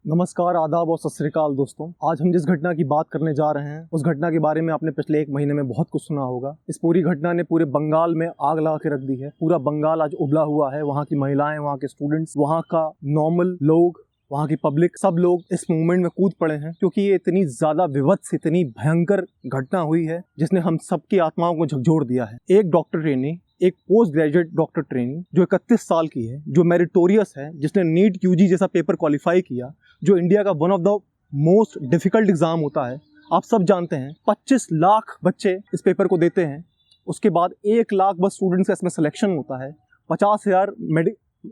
नमस्कार, आदाब और सत श्री अकाल दोस्तों। आज हम जिस घटना की बात करने जा रहे हैं उस घटना के बारे में आपने पिछले एक महीने में बहुत कुछ सुना होगा। इस पूरी घटना ने पूरे बंगाल में आग लगा के रख दी है। पूरा बंगाल आज उबला हुआ है। वहाँ की महिलाएं, वहाँ के स्टूडेंट्स, वहाँ का नॉर्मल लोग, वहाँ की पब्लिक, सब लोग इस मूवमेंट में कूद पड़े हैं क्योंकि ये इतनी ज्यादा विभत्स, इतनी भयंकर घटना हुई है जिसने हम सबकी आत्माओं को झकझोर दिया है। एक डॉक्टर ट्रेनी, एक पोस्ट ग्रेजुएट डॉक्टर ट्रेनी जो 31 साल की है, जो मेरिटोरियस है, जिसने नीट यूजी जैसा पेपर क्वालिफाई किया, जो इंडिया का one of the most difficult exam होता है। आप सब जानते हैं 25 लाख बच्चे इस पेपर को देते हैं। उसके बाद 1 लाख बस स्टूडेंट्स का इसमें सिलेक्शन होता है। 50,000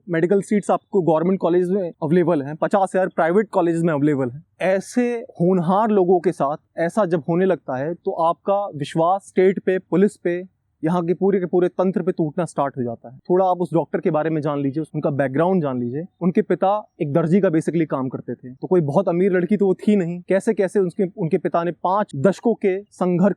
मेडिकल सीट्स आपको गवर्नमेंट कॉलेज में अवेलेबल हैं, 50,000 प्राइवेट कॉलेज में अवेलेबल हैं। ऐसे होनहार लोगों के साथ ऐसा जब होने लगता है तो आपका विश्वास स्टेट पे, पुलिस पे, यहाँ के पूरे तंत्र पे टूटना स्टार्ट हो जाता है। थोड़ा आप उस डॉक्टर के बारे में जान लीजिए, उनका बैकग्राउंड जान लीजिए। उनके पिता एक दर्जी का बेसिकली काम करते थे, तो कोई बहुत अमीर लड़की तो वो थी नहीं। कैसे कैसे उनके पिता ने 5 दशकों के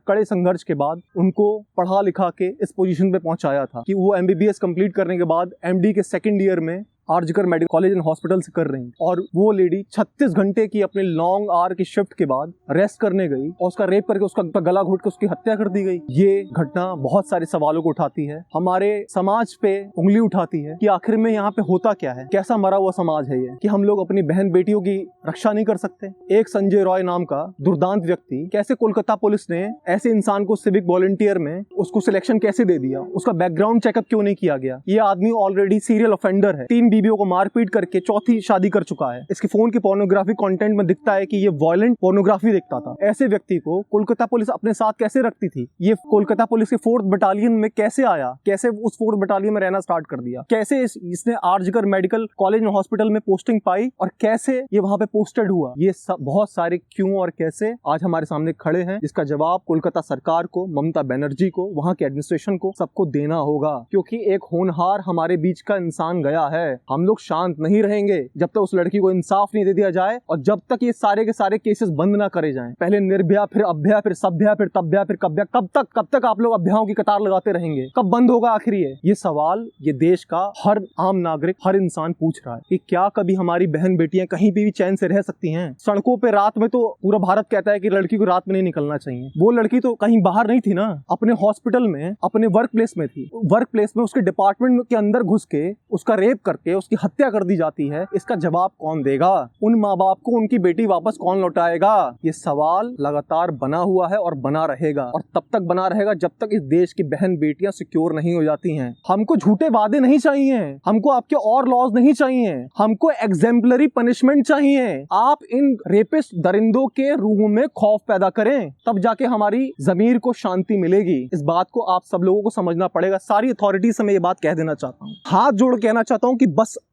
कड़े संघर्ष के बाद उनको पढ़ा लिखा के इस पोजीशन पे पहुंचाया था कि वो MBBS कंप्लीट करने के बाद MD के सेकेंड ईयर में RG Kar medical college and hospital से कर रही हैं। और वो लेडी 36 घंटे की अपने लॉन्ग आवर की शिफ्ट के बाद रेस्ट करने गई और उसका रेप करके उसका गला घोट के उसकी हत्या कर दी गई। ये घटना बहुत सारे सवालों को उठाती है, हमारे समाज पे उंगली उठाती है कि आखिर में यहाँ पे होता क्या है, कैसा मरा हुआ समाज है ये कि हम लोग अपनी बहन बेटियों की रक्षा नहीं कर सकते। एक संजय रॉय नाम का दुर्दांत व्यक्ति, कैसे कोलकाता पुलिस ने ऐसे इंसान को सिविक वॉलंटियर में उसको सिलेक्शन कैसे दे दिया, उसका बैकग्राउंड चेकअप क्यों नहीं किया गया। ये आदमी ऑलरेडी सीरियल ऑफेंडर है, 3 बीवियों को मारपीट करके 4थी शादी कर चुका है। इसके फोन के पोर्नोग्राफी कंटेंट में दिखता है कि ये वायलेंट पोर्नोग्राफी देखता था। ऐसे व्यक्ति को कोलकाता पुलिस अपने साथ कैसे रखती थी। ये कोलकाता पुलिस के 4th बटालियन में कैसे आया, कैसे उस 4th बटालियन में रहना स्टार्ट कर दिया, कैसे इसने RG Kar medical college and hospital में पोस्टिंग पाई और कैसे ये वहां पे पोस्टेड हुआ। ये सब बहुत सारे क्यों और कैसे आज हमारे सामने खड़े हैं, जिसका जवाब कोलकाता सरकार को, ममता बनर्जी को, वहां के एडमिनिस्ट्रेशन को, सबको देना होगा। क्योंकि एक होनहार हमारे बीच का इंसान गया है। हम लोग शांत नहीं रहेंगे जब तक उस लड़की को इंसाफ नहीं दे दिया जाए और जब तक ये सारे के सारे केसेस बंद ना करे जाएं। पहले निर्भया, फिर अभया, फिर सभ्या, फिर तभ्या, फिर कभ्या। कब तक आप लोग अभ्याओं की कतार लगाते रहेंगे? कब बंद होगा आखिर ये सवाल ये देश का हर आम नागरिक, हर इंसान पूछ रहा है कि क्या कभी हमारी बहन बेटियां कहीं भी चैन से रह सकती हैं? सड़कों पे रात में तो पूरा भारत कहता है कि लड़की को रात में नहीं निकलना चाहिए। वो लड़की तो कहीं बाहर नहीं थी ना, अपने हॉस्पिटल में, अपने वर्क प्लेस में थी। वर्क प्लेस में उसके डिपार्टमेंट के अंदर घुस के उसका रेप करके उसकी हत्या कर दी जाती है। इसका जवाब कौन देगा? उन माँ बाप को उनकी बेटी वापस कौन लौटाएगा? ये सवाल लगातार बना हुआ है और बना रहेगा, और तब तक बना रहेगा जब तक इस देश की बहन बेटियां सिक्योर नहीं हो जाती हैं। हमको झूठे वादे नहीं चाहिए, हमको आपके और लॉज नहीं चाहिए, हमको एग्जेम्पलरी पनिशमेंट चाहिए। आप इन रेपिस्ट दरिंदों के रूह में खौफ पैदा करें, तब जाके हमारी जमीर को शांति मिलेगी। इस बात को आप सब लोगों को समझना पड़ेगा। सारी अथॉरिटी से मैं ये बात कह देना चाहता हूँ, हाथ जोड़ कहना चाहता हूँ कि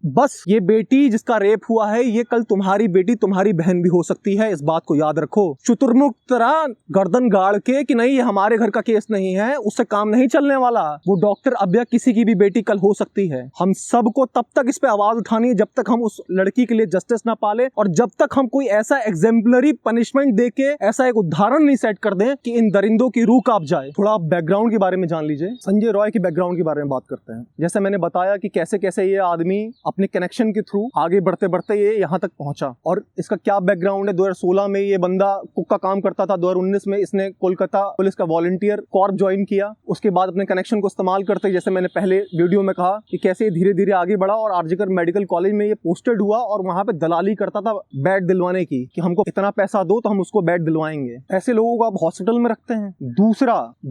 बस ये बेटी जिसका रेप हुआ है, ये कल तुम्हारी बेटी, तुम्हारी बहन भी हो सकती है। इस बात को याद रखो। शुतुरमुर्ग तरह गर्दन गाड़ के कि नहीं ये हमारे घर का केस नहीं है, उससे काम नहीं चलने वाला। वो डॉक्टर अभ्या किसी की भी बेटी कल हो सकती है। हम सबको तब तक इस पे आवाज उठानी है जब तक हम उस लड़की के लिए जस्टिस ना पाले, और जब तक हम कोई ऐसा एग्जेम्पलरी पनिशमेंट देके ऐसा एक उदाहरण नहीं सेट कर दें कि इन दरिंदों की रूह कांप जाए। थोड़ा आप बैकग्राउंड के बारे में जान लीजिए। संजय रॉय के बैकग्राउंड के बारे में बात करते हैं। जैसे मैंने बताया कि कैसे कैसे ये आदमी अपने कनेक्शन के थ्रू आगे बढ़ते बढ़ते ये यहाँ तक पहुंचा, और इसका क्या बैकग्राउंड है। 2016 में ये बंदा कुक का काम करता था। 2019 में इसने कोलकाता पुलिस का वॉलंटियर कॉर्प ज्वाइन किया। उसके बाद अपने कनेक्शन को इस्तेमाल करते, जैसे मैंने पहले वीडियो में कहा कि कैसे धीरे धीरे आगे बढ़ा और आर्जिकर मेडिकल कॉलेज में ये पोस्टेड हुआ और वहां पे दलाली करता था बेड दिलवाने की, कि हमको इतना पैसा दो तो हम उसको बेड दिलवाएंगे। ऐसे लोगों को आप हॉस्पिटल में रखते हैं।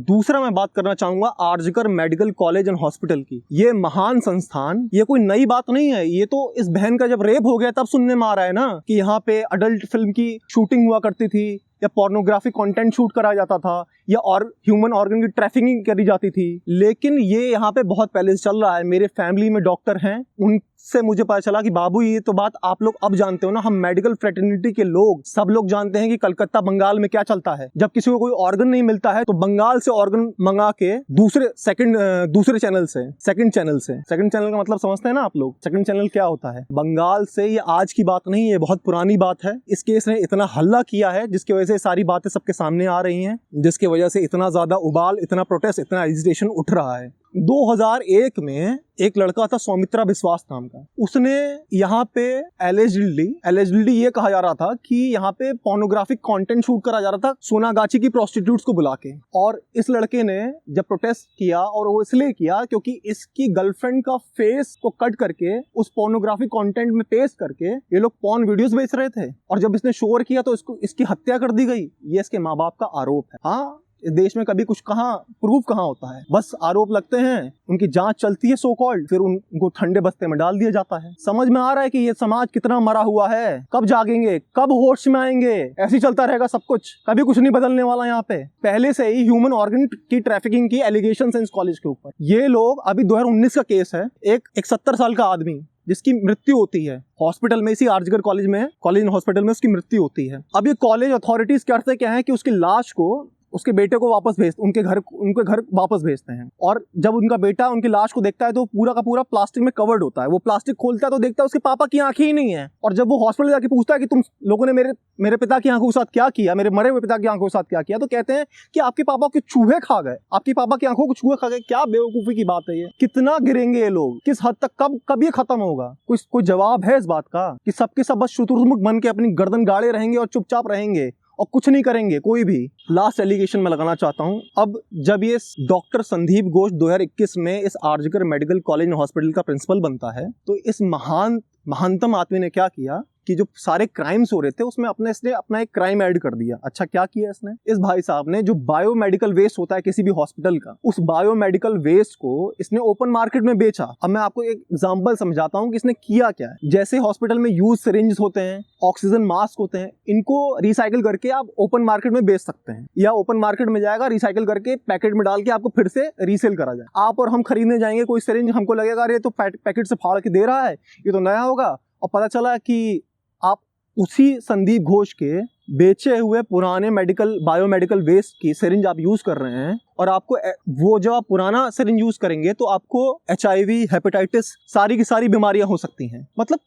दूसरा मैं बात करना चाहूंगा RG Kar medical college and hospital की। ये महान संस्थान, ये कोई नई बात नहीं है। ये तो इस बहन का जब रेप हो गया तब सुनने में आ रहा है ना कि यहाँ पे अडल्ट फिल्म की शूटिंग हुआ करती थी, या पोर्नोग्राफिक कंटेंट शूट करा जाता था, या और ह्यूमन ऑर्गन की ट्रैफिकिंग करी जाती थी। लेकिन ये यहाँ पे बहुत पहले से चल रहा है। मेरे फैमिली में डॉक्टर हैं, उनसे मुझे पता चला कि बाबू ये तो बात आप लोग अब जानते हो ना, हम मेडिकल फ्रेटर्निटी के लोग सब लोग जानते हैं कि कलकत्ता बंगाल में क्या चलता है। जब किसी को कोई ऑर्गन नहीं मिलता है तो बंगाल से ऑर्गन मंगा के दूसरे चैनल से, सेकंड चैनल का मतलब समझते हैं ना आप लोग। सेकंड चैनल क्या होता है बंगाल से? ये आज की बात नहीं, ये बहुत पुरानी बात है। इस केस ने इतना हल्ला किया है जिसकी वजह से सारी बातें सबके सामने आ रही हैं, जिसकी वजह से इतना ज्यादा उबाल, इतना प्रोटेस्ट, इतना एजिटेशन उठ रहा है। 2001 में एक लड़का था सौमित्रा विश्वास नाम का, उसने यहाँ पे एलिजिडली ये कहा जा रहा था कि यहाँ पे पोर्नोग्राफिक कंटेंट शूट करा जा रहा था सोनागाची की प्रोस्टिट्यूट्स को बुला के। और इस लड़के ने जब प्रोटेस्ट किया, और वो इसलिए किया क्योंकि इसकी गर्लफ्रेंड का फेस को कट करके उस पोर्नोग्राफिक कंटेंट में पेश करके ये लोग पॉर्न वीडियोस बेच रहे थे, और जब इसने शोर किया तो इसकी हत्या कर दी गई। ये इसके माँ बाप का आरोप है। हाँ, इस देश में कभी कुछ प्रूफ कहाँ होता है, बस आरोप लगते हैं, उनकी जांच चलती है सो कॉल्ड, फिर उनको ठंडे बस्ते में डाल दिया जाता है। समझ में आ रहा है कि ये समाज कितना मरा हुआ है, कब जागेंगे, कब होश में आएंगे। ऐसे ही चलता रहेगा सब कुछ, कभी कुछ नहीं बदलने वाला। यहाँ पे पहले से ही ह्यूमन ऑर्गन की ट्रैफिकिंग की एलिगेशन है इस कॉलेज के ऊपर। ये लोग, अभी 2019 का केस है, एक 70 साल का आदमी जिसकी मृत्यु होती है हॉस्पिटल में, इसी आर्जगर कॉलेज हॉस्पिटल में उसकी मृत्यु होती है। अब ये कॉलेज अथॉरिटीज करते क्या है कि उसकी लाश को उसके बेटे को वापस उनके घर वापस भेजते हैं। और जब उनका बेटा उनकी लाश को देखता है तो पूरा का पूरा प्लास्टिक में कवर्ड होता है। वो प्लास्टिक खोलता है तो देखता है उसके पापा की आंखें ही नहीं है। और जब वो हॉस्पिटल जाके पूछता है कि तुम लोगों ने मेरे पिता की आंखों के साथ क्या किया, मेरे मरे हुए पिता की आंखों के साथ क्या किया, तो कहते हैं कि आपके पापा के चूहे खा गए, आपके पापा की आंखों को चूहे खा गए। क्या बेवकूफी की बात है ये। कितना गिरेंगे ये लोग, किस हद तक, कब ये खत्म होगा? कोई जवाब है इस बात का कि सबके सब बस शुतुरमुर्ग बन के अपनी गर्दन गाड़े रहेंगे और चुपचाप रहेंगे और कुछ नहीं करेंगे कोई भी? लास्ट एलिगेशन में लगाना चाहता हूं। अब जब ये डॉक्टर संदीप घोष 2021 में इस आर्जगर मेडिकल कॉलेज हॉस्पिटल का प्रिंसिपल बनता है, तो इस महानतम आदमी ने क्या किया कि जो सारे क्राइम्स हो रहे थे उसमें इसने अपना एक क्राइम ऐड कर दिया। अच्छा, क्या किया इसने? इस भाई साहब ने जो बायोमेडिकल वेस्ट होता है किसी भी हॉस्पिटल का, उस बायोमेडिकल वेस्ट को इसने ओपन मार्केट में बेचा। अब मैं आपको एक एग्जांपल समझाता हूं कि इसने किया क्या है। जैसे हॉस्पिटल में यूज सिरिंज होते हैं, ऑक्सीजन मास्क होते हैं, इनको रिसाइकिल करके आप ओपन मार्केट में बेच सकते हैं, या ओपन मार्केट में जाएगा रिसाइकिल करके पैकेट में डाल के आपको फिर से रीसेल करा जाए। आप और हम खरीदने जाएंगे कोई सिरिंज, हमको लगेगा अरे तो पैकेट से फाड़ के दे रहा है, ये तो नया होगा, और पता चला कि आप उसी संदीप घोष के बेचे हुए पुराने बायोमेडिकल वेस्ट की सिरिंज आप यूज कर रहे हैं। और आपको वो जब आप पुराना सिरिंज यूज करेंगे तो आपको HIV, हेपेटाइटिस, सारी की सारी बीमारियां हो सकती हैं। मतलब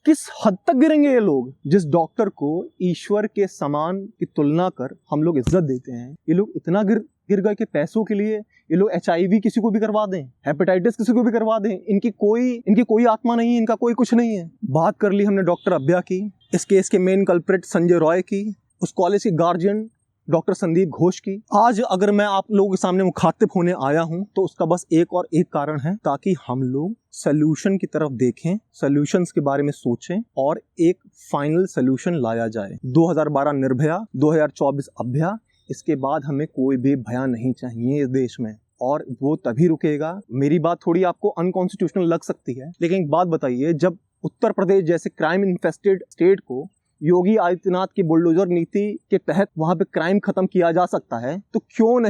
किस हद तक गिरेंगे ये लोग? जिस डॉक्टर को ईश्वर के समान की तुलना कर हम लोग इज्जत देते हैं, ये लोग इतना गिर गए कि पैसों के लिए ये लोग HIV किसी को भी करवा दें, हेपेटाइटिस किसी को भी करवा दें। इनकी कोई आत्मा नहीं है, इनका कोई कुछ नहीं है। बात कर ली हमने डॉक्टर अभ्या की, इस केस के मेन कल्प्रिट संजय रॉय की, उस कॉलेज के गार्जियन डॉक्टर संदीप घोष की। आज अगर मैं आप लोगों के सामने मुखातिब होने आया हूं तो उसका बस एक कारण है, ताकि हम लोग सोल्यूशन की तरफ देखें, सोल्यूशंस के बारे में सोचें और एक फाइनल सोल्यूशन लाया जाए। 2012 निर्भया, 2024 अभ्या, इसके बाद हमें कोई भी भय नहीं चाहिए इस देश में, और वो तभी रुकेगा। मेरी बात थोड़ी आपको अनकॉन्स्टिट्यूशनल लग सकती है, लेकिन एक बात बताइए, जब उत्तर प्रदेश जैसे क्राइम इन्फेस्टेड स्टेट को योगी आदित्यनाथ की बुलडोजर नीति के तहत वहां पे क्राइम खत्म किया जा सकता है, तो क्यों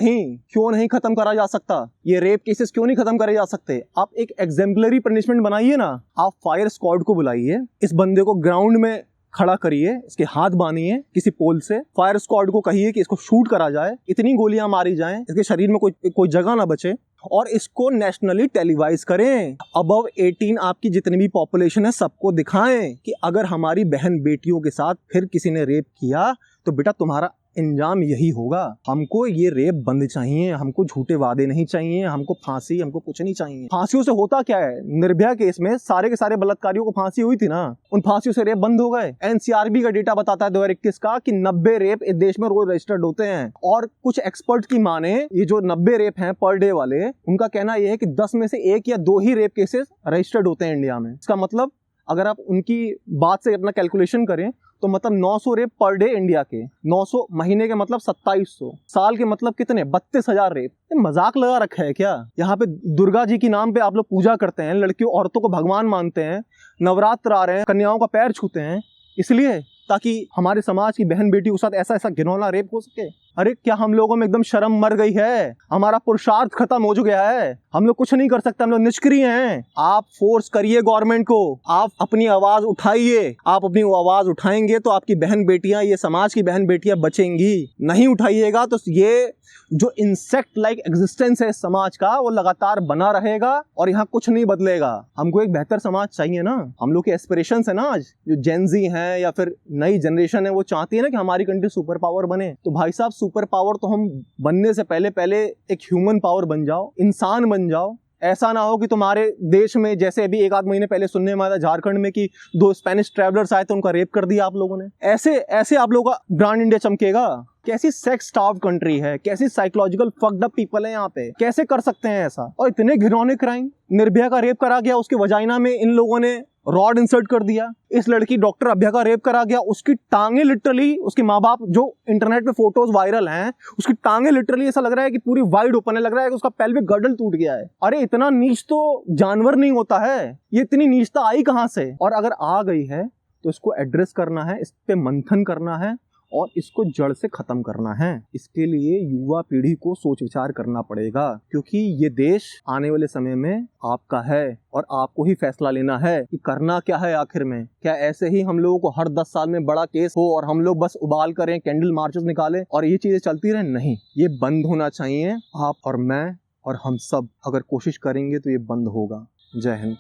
नहीं खत्म करा जा सकता? ये रेप केसेस क्यों नहीं खत्म करे जा सकते? आप एक एग्जेम्पलरी पनिशमेंट बनाइए ना, आप फायर स्क्वाड को बुलाइए, इस बंदे को ग्राउंड में खड़ा करिए, इसके हाथ बांधिए किसी पोल से, फायर स्क्वाड को कहिए कि इसको शूट करा जाए, इतनी गोलियां मारी जाएं, इसके शरीर में कोई जगह ना बचे, और इसको नेशनली टेलीवाइज करें। अबव 18 आपकी जितनी भी पॉपुलेशन है सबको दिखाएं कि अगर हमारी बहन बेटियों के साथ फिर किसी ने रेप किया तो बेटा तुम्हारा अंजाम यही होगा। हमको ये रेप बंद चाहिए, हमको झूठे वादे नहीं चाहिए, हमको फांसी, हमको कुछ नहीं चाहिए। फांसियों से होता क्या है? निर्भया केस में सारे के सारे बलात्कारियों को फांसी हुई थी ना, उन फांसियों से रेप बंद हो गए। NCRB का डेटा बताता है 2021 का कि 90 रेप इस देश में रोज रजिस्टर्ड होते हैं, और कुछ एक्सपर्ट की माने ये जो 90 रेप हैं पर डे वाले, उनका कहना यह है कि 10 में से 1 या 2 ही रेप केसेस रजिस्टर्ड होते हैं इंडिया में। इसका मतलब अगर आप उनकी बात से अपना कैलकुलेशन करें तो मतलब 900 रेप पर डे इंडिया के, 900 महीने के मतलब 2700, साल के मतलब कितने? 32,000 रेप। मजाक लगा रखा है क्या? यहाँ पे दुर्गा जी की नाम पे आप लोग पूजा करते हैं, लड़कियों औरतों को भगवान मानते हैं, नवरात्र आ रहे हैं, कन्याओं का पैर छूते हैं, इसलिए ताकि हमारे समाज की बहन बेटी के साथ ऐसा घिनौना रेप हो सके। अरे क्या हम लोगों में एकदम शर्म मर गई है? हमारा पुरुषार्थ खत्म हो गया है, हम लोग कुछ नहीं कर सकते, हम लोग निष्क्रिय हैं। आप फोर्स करिए गवर्नमेंट को, आप अपनी आवाज उठाइए, आप अपनी आवाज उठाएंगे तो आपकी बहन बेटियां, ये समाज की बहन बेटियां बचेंगी। नहीं उठाइएगा तो ये जो इंसेक्ट लाइक एग्जिस्टेंस है समाज का, वो लगातार बना रहेगा और यहाँ कुछ नहीं बदलेगा। हमको एक बेहतर समाज चाहिए ना, हम लोग के एस्पिरेशंस है ना, आज जो जेनजी हैं या फिर नई जनरेशन है वो चाहती है ना कि हमारी कंट्री सुपर पावर बने। तो भाई साहब, सुपर पावर तो हम बनने से पहले एक ह्यूमन पावर बन जाओ, इंसान बन जाओ, ऐसा ना हो कि तुम्हारे देश में, जैसे अभी एक आध महीने पहले सुनने में आया था झारखंड में कि 2 स्पेनिश ट्रैवलर्स आए थे, उनका रेप कर दिया आप लोगों ने। ऐसे ऐसे आप लोगों का ब्रांड इंडिया चमकेगा? कैसी सेक्स स्टार्व कंट्री है, कैसी साइकोलॉजिकल फक्ड अप पीपल है यहाँ पे, कैसे कर सकते हैं ऐसा? और इतने घिनौने क्राइम, निर्भया का रेप करा गया, उसके वजाइना में इन लोगों ने रॉड इंसर्ट कर दिया। इस लड़की डॉक्टर अभ्या का रेप करा गया, उसकी टांगे लिटरली, उसके माँ बाप, जो इंटरनेट पे फोटोज वायरल हैं, उसकी टांगे लिटरली ऐसा लग रहा है कि पूरी वाइड ओपन है, लग रहा है कि उसका पेल्विक गर्डल टूट गया है। अरे इतना नीच तो जानवर नहीं होता है, ये इतनी नीचता आई कहाँ से? और अगर आ गई है तो इसको एड्रेस करना है, इस पे मंथन करना है और इसको जड़ से खत्म करना है। इसके लिए युवा पीढ़ी को सोच विचार करना पड़ेगा, क्योंकि ये देश आने वाले समय में आपका है और आपको ही फैसला लेना है कि करना क्या है आखिर में। क्या ऐसे ही हम लोगों को हर 10 साल में बड़ा केस हो और हम लोग बस उबाल करें, कैंडल मार्चेस निकालें और ये चीजें चलती रहें? नहीं, ये बंद होना चाहिए। आप और मैं और हम सब अगर कोशिश करेंगे तो ये बंद होगा। जय हिंद।